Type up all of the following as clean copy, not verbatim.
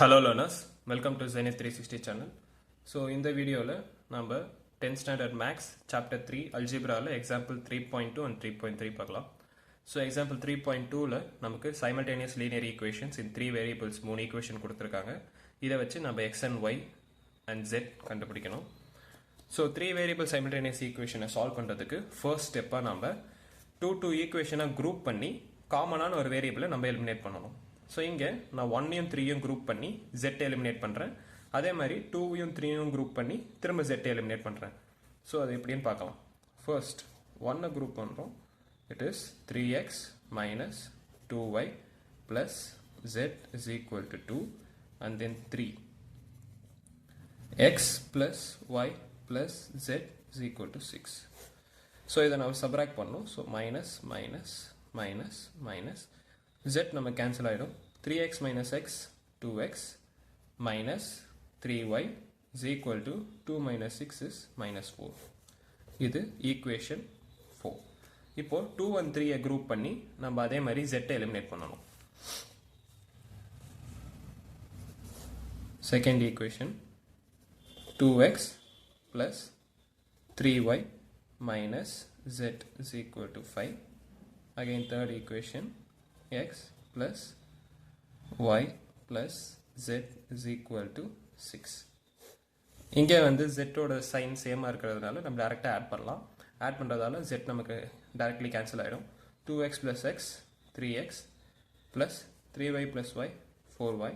Hello learners, welcome to Zenith 360 channel. So in the video நம்ம 10th standard max chapter 3 algebra example 3.2 and 3.3 பார்க்கலாம். So example 3.2 நமக்கு simultaneous linear equations in 3 variables 3 equation கொடுத்திருக்காங்க. இதை வச்சு நம்ம x and y and z கண்டுபிடிக்கணும். So 3 variable simultaneous equation solve பண்றதுக்கு first step நம்ம 2 equation group பண்ணி காமனான ஒரு வேரியபிளை நம்ம எலிமினேட் பண்ணணும். ஸோ இங்கே நான் 1ஐயும் 3ஐயும் குரூப் பண்ணி Z எலிமினேட் பண்ணுறேன். அதே மாதிரி 2ஐயும் 3ஐயும் குரூப் பண்ணி திரும்ப Z எலிமினேட் பண்ணுறேன். ஸோ அது எப்படின்னு பார்க்கலாம். ஃபர்ஸ்ட் 1ஐ குரூப் பண்ணுறோம். It is 3x minus 2y plus Z is equal to 2 and then 3. x plus y plus Z is equal to 6. So இதை நம்ம சப்ராக்ட் பண்ணணும். So minus minus minus minus Z நம்ம cancel ஆகிடும். 3x minus x 2x minus 3y is equal to 2 minus 6 is minus 4. இது equation 4. இப்போ 2 and 3 group பண்ணி நம்ம அதே மாதிரி Z eliminate பண்ணணும். Second equation 2x plus 3y minus Z is equal to 5. Again third equation x plus y plus z is equal to 6. இங்கே வந்து z ஓட சைன் சேமாக இருக்கிறதுனால நம்ம டேரெக்டாக ஆட் பண்ணலாம். ஆட் பண்ணுறதால z நமக்கு டைரக்ட்லி கேன்சல் ஆகிடும். 2x plus x 3x plus 3y plus y 4y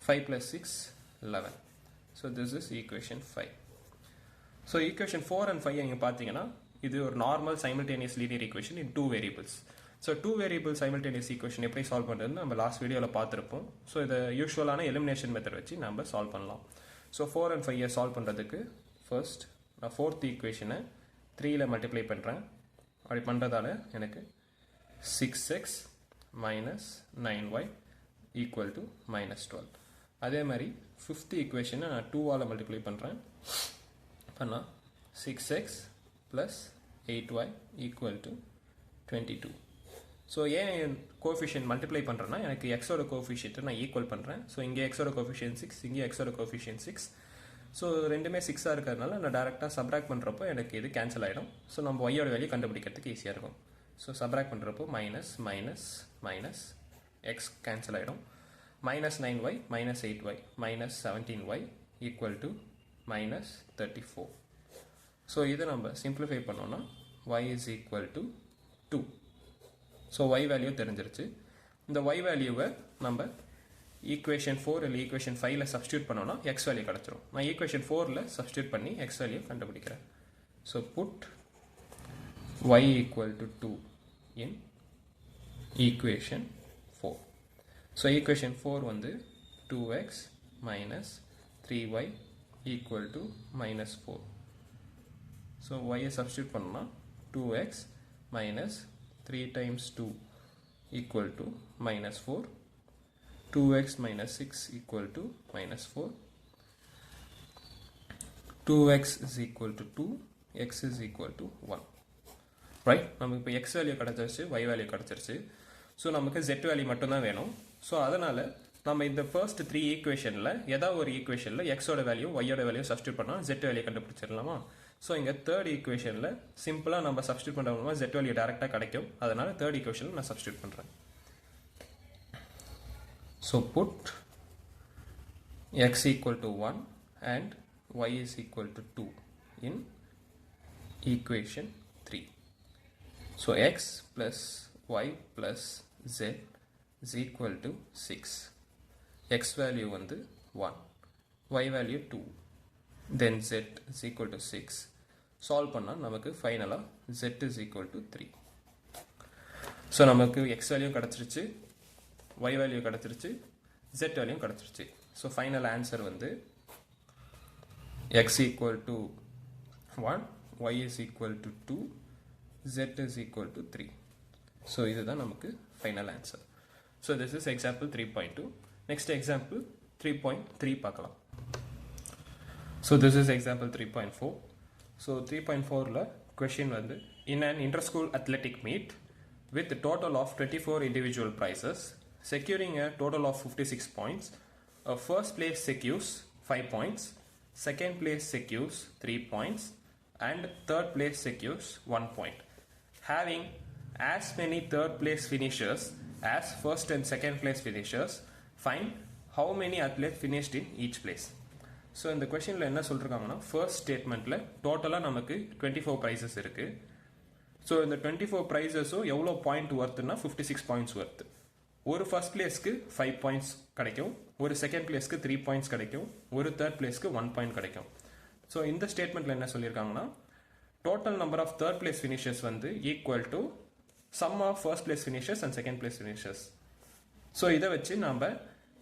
5 plus 6 11. So this is equation 5. So equation 4 and 5 இங்கே பார்த்தீங்கன்னா இது ஒரு normal simultaneous linear equation in 2 variables. So 2 variable simultaneous equation எப்படி solve பண்ணுறதுன்னு நம்ம last வீடியோவில் பார்த்துருப்போம். ஸோ இதை யூஸ்வலான எலிமினேஷன் மெத்தட் வச்சு நம்ம சால்வ் பண்ணலாம். ஸோ 4 and 5 சால்வ் பண்ணுறதுக்கு ஃபர்ஸ்ட் நான் 4th ஈக்குவேஷனை 3ல் மல்டிப்ளை பண்ணுறேன். அப்படி பண்ணுறதால எனக்கு 6x minus 9y equal to minus 12. அதே மாதிரி 5th ஈக்குவேஷனை நான் 2ஆல் மல்டிப்ளை பண்ணுறேன். பண்ணால் 6x plus 8y equal to 22. So ஏன் கோஃபிஷியன்ட் மல்டிப்ளை பண்ணுறேன்னா எனக்கு எக்ஸோட கோஃபிஷியன்ட்டு நான் ஈக்குவல் பண்ணுறேன். ஸோ இங்கே எக்ஸோட கோஃபிஷியன்ட் 6, இங்கே எக்ஸோட கோஃபிஷியன்ட் 6. ஸோ ரெண்டுமே 6ஆக இருக்கிறதுனால நான் டேரெக்டாக சப்ராக்ட் பண்ணுறப்போ எனக்கு இது கேன்சல் ஆகிடும். ஸோ நம்ம ஒய்யோட வேல்யூ கண்டுபிடிக்கிறதுக்கு ஈஸியாக இருக்கும். ஸோ சப்ராக்ட் பண்ணுறப்போ minus minus minus X cancel ஆகிடும். minus 9y minus 8y minus 17y equal to minus 34. So இதை நம்ம சிம்பிளிஃபை பண்ணோன்னா y is equal to 2. So y value தெரிஞ்சிருச்சு. இந்த y வேல்யூவை நம்ம ஈக்குவேஷன் 4 இல்லை ஈக்குவேஷன் 5ல் சப்ஸ்டியூட் பண்ணோன்னா எக்ஸ் வேல்யூ கிடச்சிரும். நான் ஈக்குவேஷன் 4ல் சப்ஸ்டியூட் பண்ணி எக்ஸ் வேல்யூ கண்டுபிடிக்கிறேன். So put y equal to 2 in equation 4. So equation 4 வந்து 2x minus 3y equal to minus 4. So y substitute பண்ணோன்னா 2x minus 3 times 2 equal to minus 4. 2x minus 6 equal to minus 4. 2x is equal to 2. x is equal to 1. Right? நமக்கு இப்போ x value கிடச்சிருச்சு, y value கிடச்சிருச்சு. So நமக்கு z value மட்டும்தான் வேணும். So அதனால் நம்ம இந்த ஃபர்ஸ்ட் 3 ஈக்குவேஷனில் ஏதாவது ஒரு ஈக்குவேஷனில் எக்ஸோட வேல்யூ ஒய்யோட வேல்யூ சப்ஸ்டியூட் பண்ணால் z வேல்யூ கண்டுபிடிச்சிடலாமா? ஸோ இங்கே தேர்ட் ஈக்குவேஷனில் சிம்பிளாக நம்ம சப்ஸ்டியூட் பண்ணுற மூலமாக z வேல்யூ டேரெக்டாக கிடைக்கும். அதனால் தேர்ட் ஈக்குவேஷனில் நான் சப்ஸ்டியூட் பண்ணுறேன். So put x equal to 1 and y is equal to 2 in equation 3. So x plus y plus z is equal to 6. x value வந்து 1, y value 2, then z is equal to 6. Solve பண்ணால் நமக்கு ஃபைனலாக z is equal to 3. So நமக்கு x value கிடச்சிருச்சு, y value கிடச்சிருச்சு, z value கிடச்சிருச்சு. So final answer வந்து x equal to 1, y is equal to 2, z is equal to 3. So இதுதான் நமக்கு final answer. So this is example 3.2. Next example 3.3 பார்க்கலாம். So this is example 3.4. So 3.4ல question வந்து in an inter-school athletic meet with a total of 24 individual prizes, securing a total of 56 points, first place secures 5 points, second place secures 3 points, and third place secures 1 point. Having as many third place finishers as first and second place finishers, find how many athletes finished in each place. So இந்த கொஸ்டினில் என்ன சொல்லிருக்காங்கன்னா, first ஸ்டேட்மெண்ட்டில் டோட்டலாக நமக்கு 24 prices இருக்குது. So இந்த 24 ப்ரைஸஸும் எவ்வளோ point ஒர்த்துனா 56 points worth. ஒரு first பிளேஸ்க்கு 5 பாயிண்ட்ஸ் கிடைக்கும், ஒரு செகண்ட் பிளேஸ்க்கு 3 பாயிண்ட்ஸ் கிடைக்கும், ஒரு தேர்ட் பிளேஸ்க்கு 1 பாயிண்ட் கிடைக்கும். ஸோ இந்த ஸ்டேட்மெண்ட்டில் என்ன சொல்லியிருக்காங்கன்னா, total number of third place finishers வந்து equal to sum of first place finishers and second place finishers. So இதை வச்சு நம்ம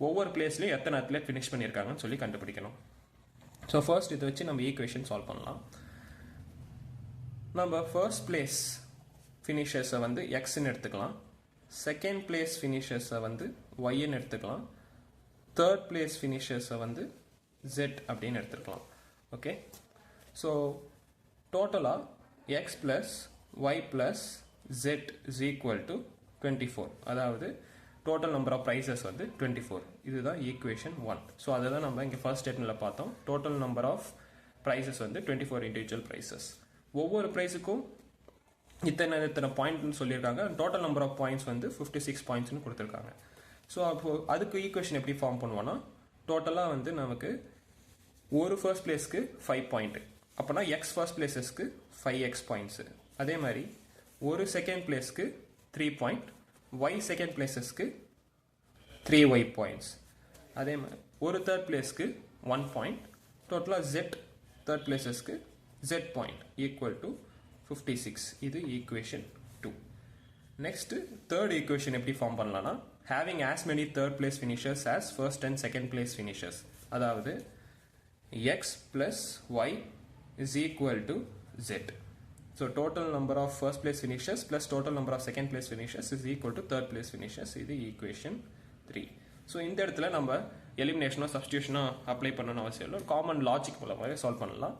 ஒவ்வொரு பிளேஸ்லையும் எத்தனை அத்லெட் ஃபினிஷ் பண்ணியிருக்காங்கன்னு சொல்லி கண்டுபிடிக்கணும். ஸோ ஃபர்ஸ்ட் இதை வச்சு நம்ம ஈக்குவேஷன் சால்வ் பண்ணலாம். நம்ம ஃபர்ஸ்ட் பிளேஸ் ஃபினிஷர்ஸை வந்து எக்ஸ்ன்னு எடுத்துக்கலாம், செகண்ட் பிளேஸ் ஃபினிஷர்ஸை வந்து ஒய்ன்னு எடுத்துக்கலாம், தேர்ட் பிளேஸ் ஃபினிஷர்ஸை வந்து ஜெட் அப்படின்னு எடுத்துக்கலாம். ஓகே, ஸோ டோட்டலாக X plus Y plus Z is equal to 24. அதாவது டோட்டல் நம்பர் ஆஃப் ப்ரைஸஸ் வந்து 24. இதுதான் ஈக்குவேஷன் 1. ஸோ அதை தான் நம்ம இங்கே ஃபர்ஸ்ட் ஸ்டேட்மெண்ட்டில் பார்த்தோம். டோட்டல் நம்பர் ஆஃப் ப்ரைஸஸ் வந்து 24 இண்டிவிஜுவல் ப்ரைஸஸ். ஒவ்வொரு ப்ரைஸுக்கும் இத்தனை பாயிண்ட்னு சொல்லியிருக்காங்க. டோட்டல் நம்பர் ஆஃப் பாயிண்ட்ஸ் வந்து 56 பாயிண்ட்ஸ்னு கொடுத்துருக்காங்க. ஸோ அப்போது அதுக்கு ஈக்குவேஷன் எப்படி ஃபார்ம் பண்ணுவோன்னா, டோட்டலாக வந்து நமக்கு ஒரு ஃபர்ஸ்ட் பிளேஸ்க்கு 5 பாயிண்ட்டு, அப்போனா எக்ஸ் ஃபர்ஸ்ட் பிளேஸஸ்க்கு 5x பாயிண்ட்ஸு. அதே மாதிரி ஒரு செகண்ட் பிளேஸ்க்கு 3 பாயிண்ட், ஒய் செகண்ட் பிளேஸஸ்க்கு 3y பாயிண்ட்ஸ். அதே மாதிரி ஒரு தேர்ட் பிளேஸ்க்கு 1 பாயிண்ட், டோட்டலாக ஜெட் தேர்ட் பிளேஸஸ்க்கு z பாயிண்ட் ஈக்குவல் டு 56. இது ஈக்குவேஷன் 2. நெக்ஸ்ட் தேர்ட் ஈக்குவேஷன் எப்படி ஃபார்ம் பண்ணலாம்னா, having as many third place finishers as first and second place finishers. அதாவது x plus y is equal to z. So total number of first place finishers plus total number of second place finishers is equal to third place finishers. இது equation 3. So இந்த இடத்துல நம்ம எலிமினேஷனோ சப்ஸ்டியூஷனோ apply பண்ணணும் அவசியம் இல்லை, common logic மூலமாகவே solve பண்ணலாம்.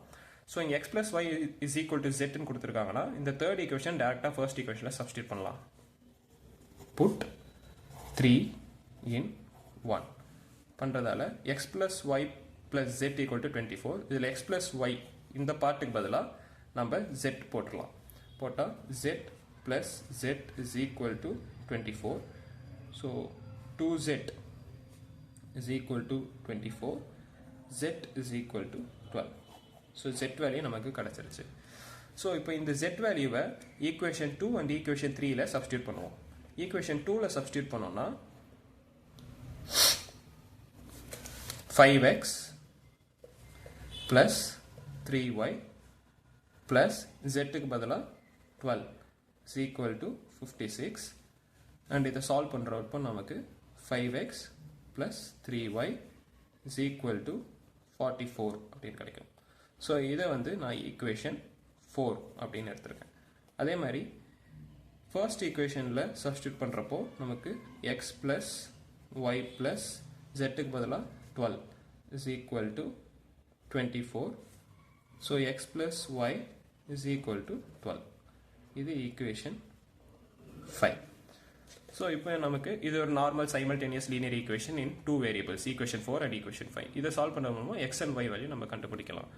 So இங்கே x plus y is equal to z கொடுத்துருக்காங்கன்னா, இந்த தேர்ட் ஈக்குவேஷன் டேரெக்டாக ஃபர்ஸ்ட் ஈக்குவேஷனில் சப்ஸ்டியூட் பண்ணலாம். புட் 3 in 1 பண்ணுறதால x plus y plus z equal to 24. இதில் x plus y இந்த பார்ட்டுக்கு பதிலாக நம்ம z போட்டுடலாம். போட்டால் z plus z is equal to 24. So 2z is equal to 24, z is equal to 12. So z value நமக்கு கிடச்சிருச்சு. So இப்போ இந்த z வேல்யூவை ஈக்குவேஷன் 2 அண்ட் ஈக்குவேஷன் 3ல சப்ஸ்டியூட் பண்ணுவோம். ஈக்குவேஷன் 2ல சப்ஸ்டியூட் பண்ணோம்னா 5x plus 3y plus zக்கு பதிலாக 12 is equal to 56. அண்ட் இதை solve பண்ணுறப்போ நமக்கு 5x plus 3y is equal to 44 அப்படின்னு கிடைக்கும். ஸோ இதை வந்து நான் ஈக்குவேஷன் 4 அப்படின்னு எடுத்திருக்கேன். அதே மாதிரி ஃபர்ஸ்ட் ஈக்குவேஷனில் சப்ஸ்டியூட் பண்ணுறப்போ நமக்கு எக்ஸ் ப்ளஸ் ஒய் ப்ளஸ் ஜெட்டுக்கு பதிலாக 12 is equal to 24. So X plus Y is equal to 12. இது ஈக்குவேஷன் 5. ஸோ இப்போ நமக்கு இது ஒரு normal simultaneous linear equation in 2 variables, equation 4 and equation 5. இதை சால்வ் பண்ண மூலமாக எக்ஸ் அண்ட் ஒய் வேல்யூ நம்ம கண்டுபிடிக்கலாம்.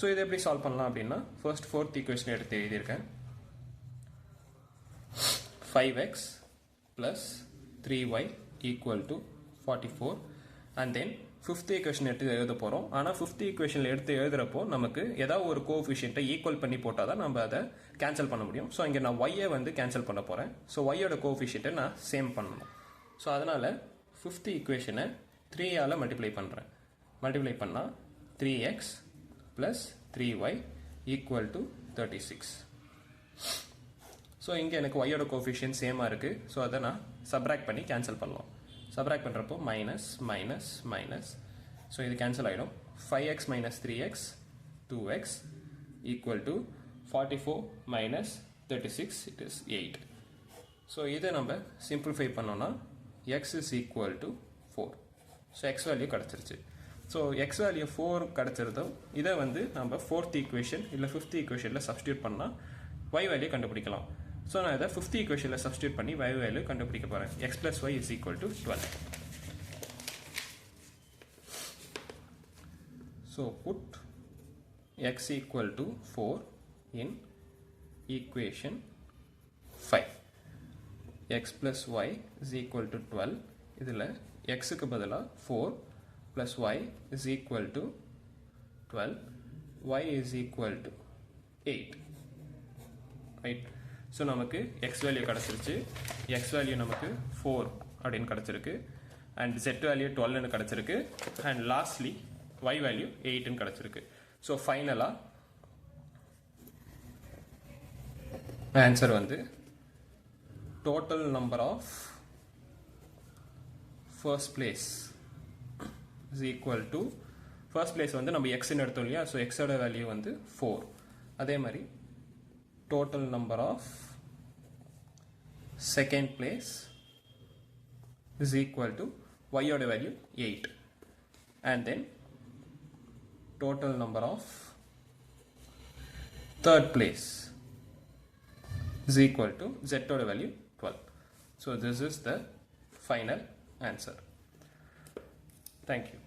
ஸோ இதை எப்படி சால்வ் பண்ணலாம் அப்படின்னா, ஃபர்ஸ்ட் ஃபோர்த் ஈக்குவேஷன் எடுத்து எழுதியிருக்கேன். 5x plus 3y equal to 44. And then fifth equation எடுத்து எழுத போகிறோம். ஆனால் ஃபிஃப்த் ஈக்குவேஷனில் எடுத்து எழுதுகிறப்போ நமக்கு ஏதாவது ஒரு கோஎஃபிஷியண்ட்டை ஈக்குவல் பண்ணி போட்டால் தான் நம்ம அதை கேன்சல் பண்ண முடியும். ஸோ இங்கே நான் ஒய்யை வந்து கேன்சல் பண்ண போகிறேன். ஸோ ஒய்யோட கோஎஃபிஷியண்ட்டை நான் சேம் பண்ணணும். ஸோ அதனால் ஃபிஃப்த் ஈக்குவேஷனை 3ஆல் மல்டிப்ளை பண்ணுறேன். மல்டிப்ளை பண்ணால் 3x plus 3y equal to 36. So இங்கே எனக்கு ஒய்யோட கோஎஃபிஷியன்ட் சேமாக இருக்குது. ஸோ அதை நான் சப்ராக்ட் பண்ணி கேன்சல் பண்ணலாம். சப்ராக்ட் பண்ணுறப்போ மைனஸ் மைனஸ் மைனஸ், ஸோ இது கேன்சல் ஆகிடும். 5x minus 3x 2x equal to 44 minus 36 it is 8. So இதை நம்ம சிம்பிளிஃபை பண்ணோன்னா x is equal to 4. So x value கிடச்சிருச்சு. ஸோ x வேல்யூ 4 கிடச்சிருந்தோம். இதை வந்து நம்ம ஃபோர்த் ஈக்குவேஷன் இல்லை ஃபிஃப்த் ஈக்குவேஷனில் சப்ஸ்டியூட் பண்ணால் y வேல்யூ கண்டுபிடிக்கலாம். ஸோ நான் இதை ஃபிஃப்த் ஈக்குவேஷனில் சப்ஸ்டியூட் பண்ணி y வேல்யூ கண்டுபிடிக்க போகிறேன். x plus y is equal to 12. So put x equal to 4 in equation 5. X plus y is equal to 12. இதில் x க்கு பதிலா 4 plus y is equal to 12. Y is equal to 8. Right? So நமக்கு x value கிடைச்சிருச்சு. X value நமக்கு 4 அப்படின்னு கிடைச்சிருக்கு. And z value 12 ன்னு கிடைச்சிருக்கு. And lastly y value 8 ன்னு கிடைச்சிருக்கு. So finally answer வந்து total number of first place is equal to first place வந்து நம்ம x ன்னு எடுத்தோம் இல்லையா. So x ஓட வேல்யூ வந்து 4. அதே மாதிரி total number of second place is equal to y oda value 8, and then total number of third place is equal to z oda value 12. So this is the final answer. Thank you.